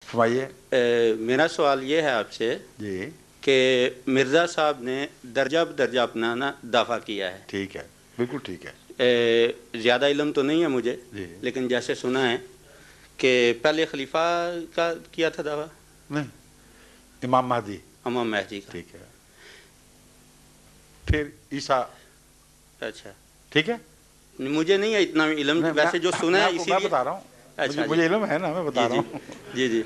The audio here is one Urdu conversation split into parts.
فرمائیے. میرا سوال یہ ہے آپ سے جی کہ مرزا صاحب نے درجہ بدرجہ اپنا دعویٰ کیا ہے. ٹھیک ہے، بالکل ٹھیک ہے. زیادہ علم تو نہیں ہے مجھے، جی لیکن جیسے سنا ہے کہ پہلے خلیفہ کا کیا تھا دعویٰ، نہیں، امام مہدی. امام مہدی کا. ٹھیک ہے. پھر عیسیٰ. اچھا، ٹھیک ہے. مجھے نہیں ہے اتنا علم، ویسے جو سنا ہے اسی میں لیے. بتا رہا ہوں. اچھا مجھے علم ہے نا، میں بتا رہا ہوں. جی جی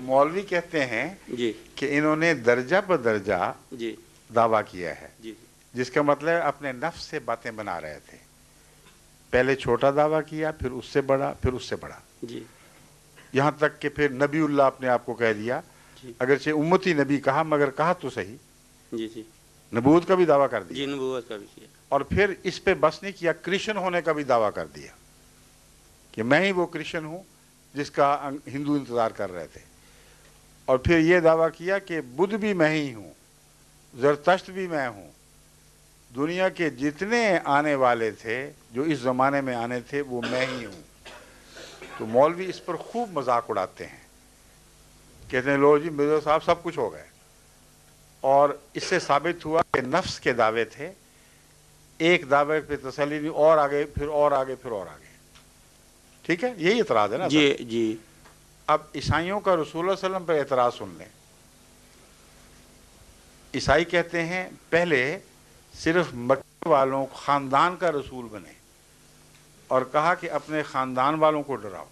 مولوی کہتے ہیں جی کہ انہوں نے درجہ بدرجہ جی دعویٰ کیا ہے، جی جس کا مطلب اپنے نفس سے باتیں بنا رہے تھے. پہلے چھوٹا دعویٰ کیا، پھر اس سے بڑا، پھر اس سے بڑا، جی یہاں تک کہ پھر نبی اللہ اپنے آپ کو کہہ دیا. جی اگرچہ امتی نبی کہا، مگر کہا تو صحیح، جی جی نبوت کا بھی دعویٰ کر جی دیا. نبوت کا بھی کیا. اور پھر اس پہ بس نہیں کیا، کرسچن ہونے کا بھی دعویٰ کر دیا کہ میں ہی وہ کرسچن ہوں جس کا ہندو انتظار کر رہے تھے. اور پھر یہ دعویٰ کیا کہ بدھ بھی میں ہی ہوں، زرتشت بھی میں ہوں، دنیا کے جتنے آنے والے تھے جو اس زمانے میں آنے تھے وہ میں ہی ہوں. تو مولوی اس پر خوب مذاق اڑاتے ہیں، کہتے ہیں لو جی مرزا صاحب سب کچھ ہو گئے. اور اس سے ثابت ہوا کہ نفس کے دعوے تھے، ایک دعوے پہ تسلی نہیں، اور آگے پھر اور آگے پھر اور آگے. ٹھیک ہے، یہی اعتراض ہے نا. جی جی اب عیسائیوں کا رسول اللہ علیہ وسلم پہ اعتراض سن لیں. عیسائی کہتے ہیں پہلے صرف مکے والوں خاندان کا رسول بنے اور کہا کہ اپنے خاندان والوں کو ڈراؤ.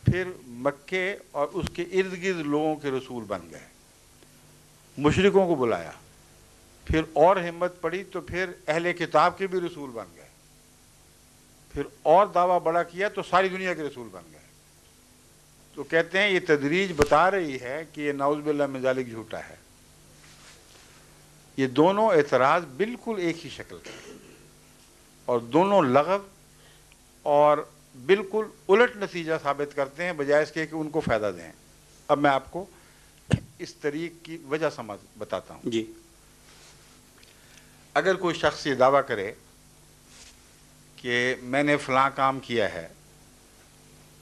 پھر مکے اور اس کے ارد گرد لوگوں کے رسول بن گئے، مشرکوں کو بلایا. پھر اور ہمت پڑی تو پھر اہل کتاب کے بھی رسول بن گئے. پھر اور دعویٰ بڑا کیا تو ساری دنیا کے رسول بن گئے. تو کہتے ہیں یہ تدریج بتا رہی ہے کہ یہ نعوذ باللہ من ذالک جھوٹا ہے. یہ دونوں اعتراض بالکل ایک ہی شکل کے اور دونوں لغو اور بالکل الٹ نتیجہ ثابت کرتے ہیں، بجائے اس کے کہ ان کو فائدہ دیں. اب میں آپ کو اس طریق کی وجہ بتاتا ہوں. جی اگر کوئی شخص یہ دعویٰ کرے کہ میں نے فلاں کام کیا ہے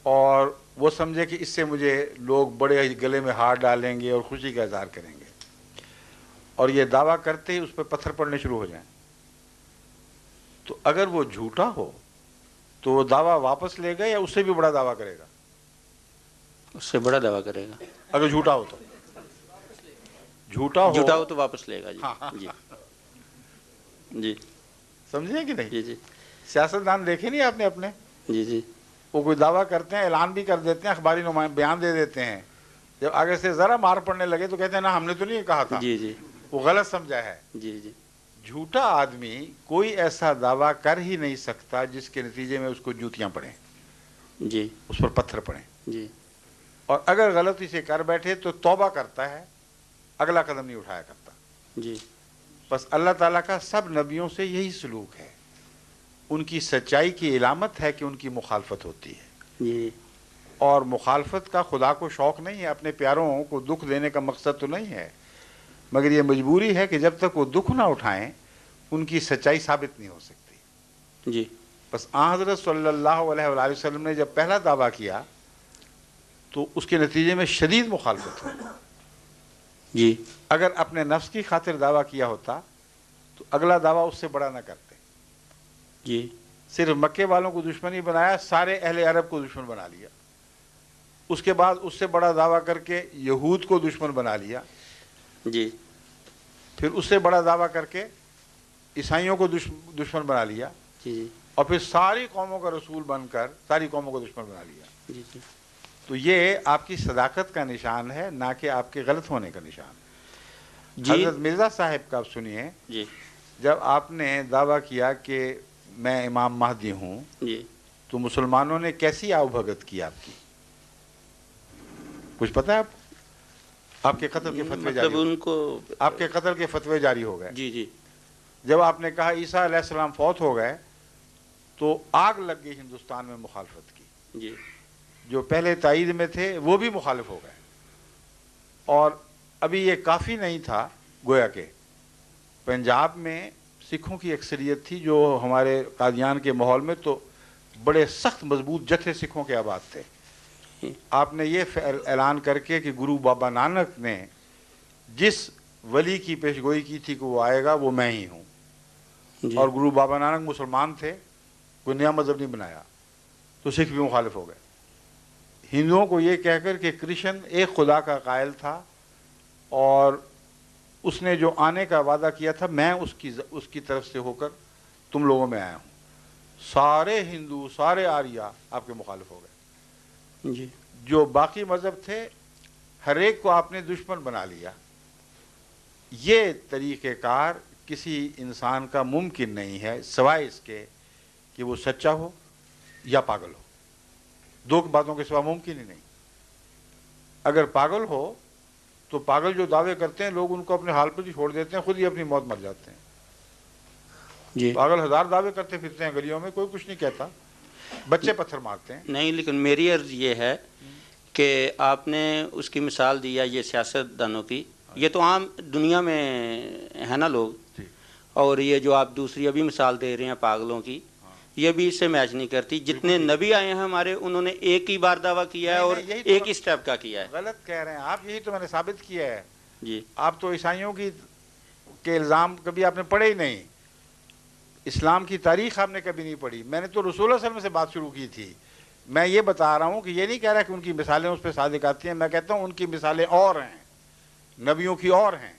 اور وہ سمجھے کہ اس سے مجھے لوگ بڑے گلے میں ہار ڈالیں گے اور خوشی کا اظہار کریں گے، اور یہ دعویٰ کرتے ہی اس پہ پتھر پڑنے شروع ہو جائیں، تو اگر وہ جھوٹا ہو تو وہ دعویٰ واپس لے گا یا اس سے بھی بڑا دعویٰ کرے گا؟ اس سے بڑا دعویٰ کرے گا. اگر جھوٹا ہو تو جھوٹا ہو تو واپس لے گا. جی جی جی سمجھے کہ نہیں؟ جی جی سیاستدان دیکھے نہیں آپ نے اپنے، جی جی وہ کوئی دعویٰ کرتے ہیں، اعلان بھی کر دیتے ہیں، اخباری بیان دے دیتے ہیں، جب آگے سے ذرا مار پڑنے لگے تو کہتے ہیں نا ہم نے تو نہیں کہا تھا، جی جی وہ غلط سمجھا ہے. جی جی جھوٹا آدمی کوئی ایسا دعویٰ کر ہی نہیں سکتا جس کے نتیجے میں اس کو جوتیاں پڑیں، جی اس پر پتھر پڑیں. جی اور اگر غلطی سے کر بیٹھے تو توبہ کرتا ہے، اگلا قدم نہیں اٹھایا کرتا. جی بس اللہ تعالیٰ کا سب نبیوں سے یہی سلوک ہے. ان کی سچائی کی علامت ہے کہ ان کی مخالفت ہوتی ہے، جی اور مخالفت کا خدا کو شوق نہیں ہے، اپنے پیاروں کو دکھ دینے کا مقصد تو نہیں ہے، مگر یہ مجبوری ہے کہ جب تک وہ دکھ نہ اٹھائیں ان کی سچائی ثابت نہیں ہو سکتی. جی بس آن حضرت صلی اللہ علیہ وآلہ وسلم نے جب پہلا دعویٰ کیا تو اس کے نتیجے میں شدید مخالفت ہوئی. جی اگر اپنے نفس کی خاطر دعویٰ کیا ہوتا تو اگلا دعویٰ اس سے بڑا نہ کرتے. جی صرف مکے والوں کو دشمنی بنایا، سارے اہل عرب کو دشمن بنا لیا. اس کے بعد اس سے بڑا دعویٰ کر کے یہود کو دشمن بنا لیا. جی پھر اس سے بڑا دعویٰ کر کے عیسائیوں کو دشمن بنا لیا. جی اور پھر ساری قوموں کا رسول بن کر ساری قوموں کو دشمن بنا لیا. جی جی تو یہ آپ کی صداقت کا نشان ہے، نہ کہ آپ کے غلط ہونے کا نشان. جی حضرت مرزا صاحب کا سنیے، جی جب آپ نے دعویٰ کیا کہ میں امام مہدی ہوں جی تو مسلمانوں نے کیسی آؤ بھگت کی آپ کی؟ کچھ پتہ ہے آپ کے قتل کے فتوے جاری مطلب ان کو آپ کے قتل کے فتوے جاری ہو گئے. جی جی جب آپ نے کہا عیسیٰ علیہ السلام فوت ہو گئے تو آگ لگ گئی ہندوستان میں مخالفت کی. جی جو پہلے تائید میں تھے وہ بھی مخالف ہو گئے. اور ابھی یہ کافی نہیں تھا، گویا کہ پنجاب میں سکھوں کی اکثریت تھی جو ہمارے قادیان کے ماحول میں تو بڑے سخت مضبوط جتھے سکھوں کے آباد تھے. آپ نے یہ اعلان کر کے کہ گرو بابا نانک نے جس ولی کی پیشگوئی کی تھی کہ وہ آئے گا وہ میں ہی ہوں، جی اور گرو بابا نانک مسلمان تھے، کوئی نیا مذہب نہیں بنایا، تو سکھ بھی مخالف ہو گئے۔ ہندوؤں کو یہ کہہ کر کہ کرشن ایک خدا کا قائل تھا اور اس نے جو آنے کا وعدہ کیا تھا میں اس کی طرف سے ہو کر تم لوگوں میں آیا ہوں، سارے ہندو سارے آریہ آپ کے مخالف ہو گئے۔ جی جو باقی مذہب تھے ہر ایک کو آپ نے دشمن بنا لیا۔ یہ طریقہ کار کسی انسان کا ممکن نہیں ہے سوائے اس کے کہ وہ سچا ہو یا پاگل ہو، دو باتوں کے سوا ممکن ہی نہیں۔ اگر پاگل ہو تو پاگل جو دعوے کرتے ہیں لوگ ان کو اپنے حال پر ہی چھوڑ دیتے ہیں، خود ہی اپنی موت مر جاتے ہیں۔ جی پاگل ہزار دعوے کرتے پھرتے ہیں گلیوں میں، کوئی کچھ نہیں کہتا، بچے پتھر مارتے ہیں۔ نہیں، لیکن میری عرض یہ ہے کہ آپ نے اس کی مثال دیا یہ سیاست دانوں کی، یہ تو عام دنیا میں ہے نا لوگ، جی اور یہ جو آپ دوسری ابھی مثال دے رہے ہیں پاگلوں کی، یہ بھی اس سے میچ نہیں کرتی۔ جتنے نبی آئے ہیں ہمارے انہوں نے ایک ہی بار دعویٰ کیا ہے اور ایک ہی سٹیپ کا کیا ہے۔ غلط کہہ رہے ہیں آپ، یہی تو میں نے ثابت کیا ہے۔ جی آپ تو عیسائیوں کے الزام کبھی آپ نے پڑھے ہی نہیں، اسلام کی تاریخ آپ نے کبھی نہیں پڑھی۔ میں نے تو رسول اللہ صلی اللہ علیہ وسلم سے بات شروع کی تھی۔ میں یہ بتا رہا ہوں کہ یہ نہیں کہہ رہا کہ ان کی مثالیں اس پہ صادق آتی ہیں، میں کہتا ہوں ان کی مثالیں اور ہیں، نبیوں کی اور ہیں،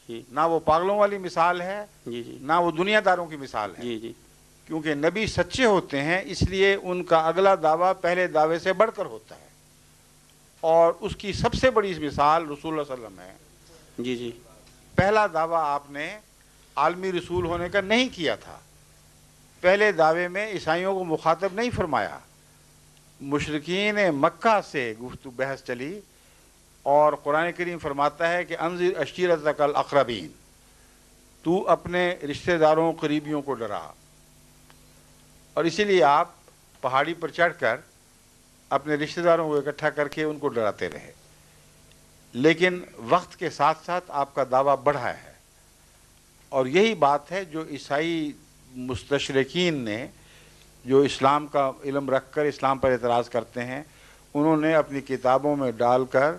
جی نہ وہ پاگلوں والی مثال ہے جی جی نہ وہ دنیا داروں کی مثال ہے۔ جی جی کیونکہ نبی سچے ہوتے ہیں اس لیے ان کا اگلا دعویٰ پہلے دعوے سے بڑھ کر ہوتا ہے، اور اس کی سب سے بڑی مثال رسول اللہ صلی اللہ علیہ وسلم ہے۔ جی جی پہلا دعویٰ آپ نے عالمی رسول ہونے کا نہیں کیا تھا، پہلے دعوے میں عیسائیوں کو مخاطب نہیں فرمایا، مشرکین مکہ سے گفتگو بحث چلی، اور قرآن کریم فرماتا ہے کہ انذر عشیرتک الاقربین، تو اپنے رشتہ داروں قریبیوں کو ڈرا، اور اسی لیے آپ پہاڑی پر چڑھ کر اپنے رشتہ داروں کو اکٹھا کر کے ان کو ڈراتے رہے۔ لیکن وقت کے ساتھ ساتھ آپ کا دعویٰ بڑھا ہے، اور یہی بات ہے جو عیسائی مستشرقین نے جو اسلام کا علم رکھ کر اسلام پر اعتراض کرتے ہیں، انہوں نے اپنی کتابوں میں ڈال کر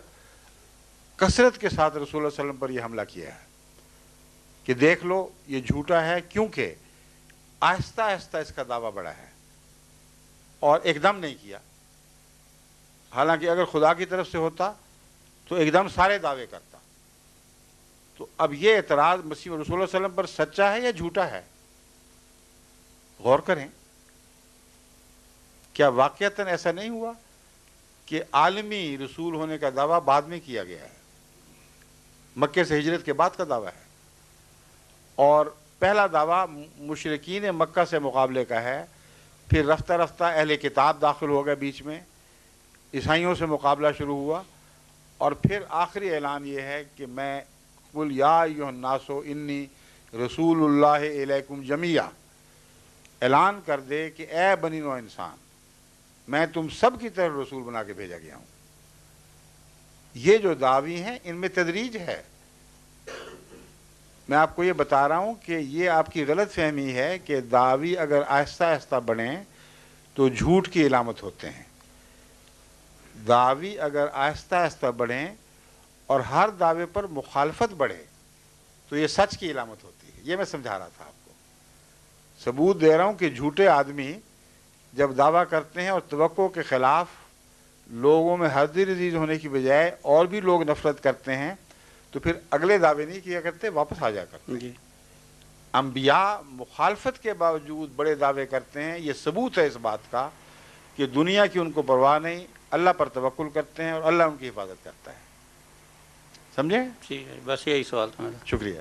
کثرت کے ساتھ رسول اللہ صلی اللہ علیہ وسلم پر یہ حملہ کیا ہے کہ دیکھ لو یہ جھوٹا ہے، کیونکہ آہستہ آہستہ اس کا دعویٰ بڑھا ہے اور ایک دم نہیں کیا۔ حالانکہ اگر خدا کی طرف سے ہوتا تو ایک دم سارے دعوے کرتا۔ تو اب یہ اعتراض مسیح رسول اللہ صلی اللہ علیہ وسلم پر سچا ہے یا جھوٹا ہے؟ غور کریں، کیا واقعتاً ایسا نہیں ہوا کہ عالمی رسول ہونے کا دعویٰ بعد میں کیا گیا ہے، مکے سے ہجرت کے بعد کا دعویٰ ہے، اور پہلا دعویٰ مشرکین مکہ سے مقابلے کا ہے، پھر رفتہ رفتہ اہل کتاب داخل ہو گئے بیچ میں، عیسائیوں سے مقابلہ شروع ہوا، اور پھر آخری اعلان یہ ہے کہ میں قل یا ایھا الناس انی رسول اللہ الیکم جمیعا، اعلان کر دے کہ اے بنی نوع انسان میں تم سب کی طرف رسول بنا کے بھیجا گیا ہوں۔ یہ جو دعوی ہیں ان میں تدریج ہے۔ میں آپ کو یہ بتا رہا ہوں کہ یہ آپ کی غلط فہمی ہے کہ دعوی اگر آہستہ آہستہ بڑھیں تو جھوٹ کی علامت ہوتے ہیں۔ دعوی اگر آہستہ آہستہ بڑھیں اور ہر دعوے پر مخالفت بڑھے تو یہ سچ کی علامت ہوتی ہے۔ یہ میں سمجھا رہا تھا آپ کو، ثبوت دے رہا ہوں کہ جھوٹے آدمی جب دعویٰ کرتے ہیں اور توقع کے خلاف لوگوں میں حاضر عزیز ہونے کی بجائے اور بھی لوگ نفرت کرتے ہیں تو پھر اگلے دعوے نہیں کیا کرتے، واپس آ جا کرتے ہیں۔ انبیاء مخالفت کے باوجود بڑے دعوے کرتے ہیں، یہ ثبوت ہے اس بات کا کہ دنیا کی ان کو پرواہ نہیں، اللہ پر توکل کرتے ہیں اور اللہ ان کی حفاظت کرتا ہے۔ سمجھے؟ ٹھیک ہے، بس یہی سوال تھا میرا۔ شکریہ۔